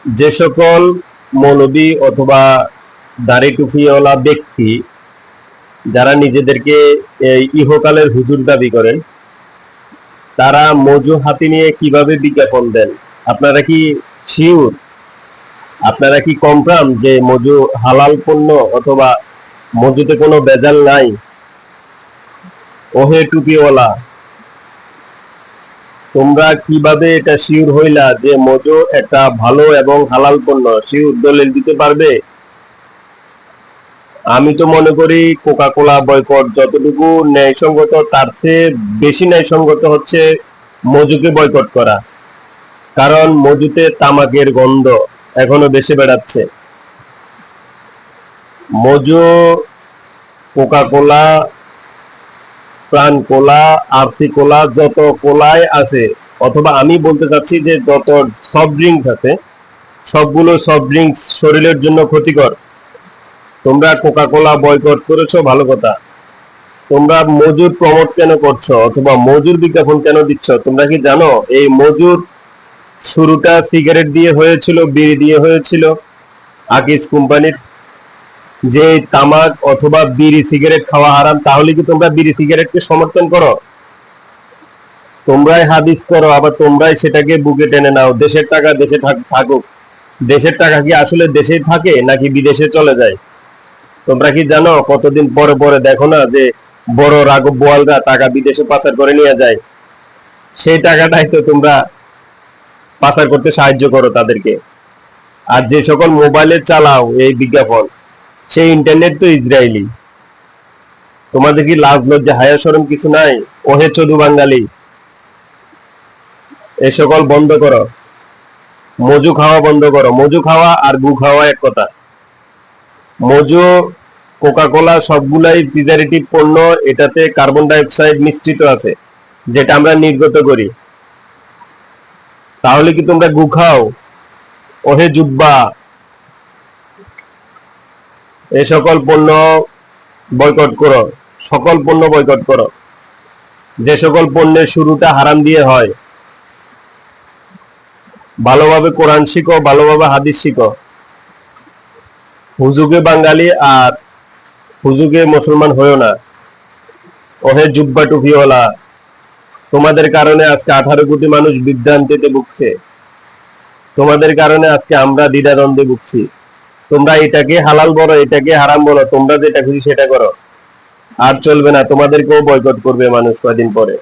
যে সকল মৌলবী অথবা দাড়ি টুপিওয়ালা ব্যক্তি যারা নিজেদেরকে এই ইহকালের হুজুর দাবি করেন, তারা মজু হাতে নিয়ে কিভাবে বিজ্ঞাপন দেন? আপনারা কি শিওর? আপনারা কি কনফার্ম যে মজু হালাল পণ্য অথবা মজুতে কোনো ভেজাল নাই? ওহে টুপিওয়ালা, তোমরা কিভাবে এটা শিওর হইলা যে মজু একটা ভালো এবং হালাল পণ্য? শিওর দলিল দিতে পারবে? আমি তো মনে করি কোকা কোলা বয়কট যতটুকু ন্যায়সঙ্গত, তার চেয়ে বেশি ন্যায়সঙ্গত হচ্ছে মজুকে বয়কট করা। কারণ মজুতে তামাকের গন্ধ এখনো বেশি বেড়াচ্ছে। মজু, কোকা কোলা, প্রাণ কোলা, আরসি কোলা, যত কোলাই আছে, অথবা আমি বলতে চাচ্ছি যে যত সফট ড্রিঙ্কস আছে, সবগুলো সফট ড্রিঙ্কস শরীরের জন্য ক্ষতিকর। তোমরা কোকা কোলা বয়কট করেছো, ভালো কথা। তোমরা মজুর প্রমোট কেন করছো অথবা মজুর বিজ্ঞাপন কেন দিচ্ছ? তোমরা কি জানো এই মজুর শুরুটা সিগারেট দিয়ে হয়েছিল, বিড়ি দিয়ে হয়েছিল। আকিস কোম্পানির যে তামাক অথবা বিড়ি সিগারেট খাওয়া হারাম, তাহলে কি তোমরা বিড়ি সিগারেটকে সমর্থন করো? তোমরাই হাদিস করো, আবার তোমরাই সেটাকে বুকে টেনে নাও। দেশের টাকা দেশে থাকুক। দেশের টাকা কি আসলে দেশেই থাকে নাকি বিদেশে চলে যায়? তোমরা কি জানো কতদিন পরে পরে দেখো না যে বড় রাঘব বোয়ালরা টাকা বিদেশে পাচার করে নিয়ে যায়? সেই টাকাটাই তো তোমরা পাচার করতে সাহায্য করো তাদেরকে। আর যে সকল মোবাইলে চালাও এই বিজ্ঞাপন, সেই ইন্টারনেট তো ইসরায়েলি। তোমাদের কি লাজ লজ্জা হায়া শরম কিছু নাই? ওহে চদু বাঙালি, এ সকল বন্ধ করো। মজু খাওয়া বন্ধ করো। মজু খাওয়া আর গু খাওয়া এক কথা। মজু, কোকা কোলা সবগুলাই প্রিজারভেটিভ পণ্য। এটাতে কার্বন ডাই অক্সাইড মিশ্রিত আছে, যেটা আমরা নির্গত করি। তাহলে কি তোমরা গু খাও? ওহে জুব্বা, এ সকল পণ্য বয়কট করো। সকল পণ্য বয়কট করো। যে সকল পণ্যের শুরুটা হারাম দিয়ে হয়। ভালোভাবে কোরআন শিখো, ভালোভাবে হাদিস শিখো। হুজুগে বাঙালি আর হুজুগে মুসলমান হয়েও না। ওহে জুব্বা টুপিওয়ালা, তোমাদের কারণে আজকে 18 কোটি মানুষ বিভ্রান্তিতে ভুগছে। তোমাদের কারণে আজকে আমরা দ্বিধাদ্বন্দ্বে ভুগছি। তোমরা এটাকে হালাল বলো, এটাকে হারাম বলো, তোমরা যেটা খুশি সেটা করো। আর চলবে না, তোমাদেরকেও বয়কট করবে মানুষ কয়দিন পরে।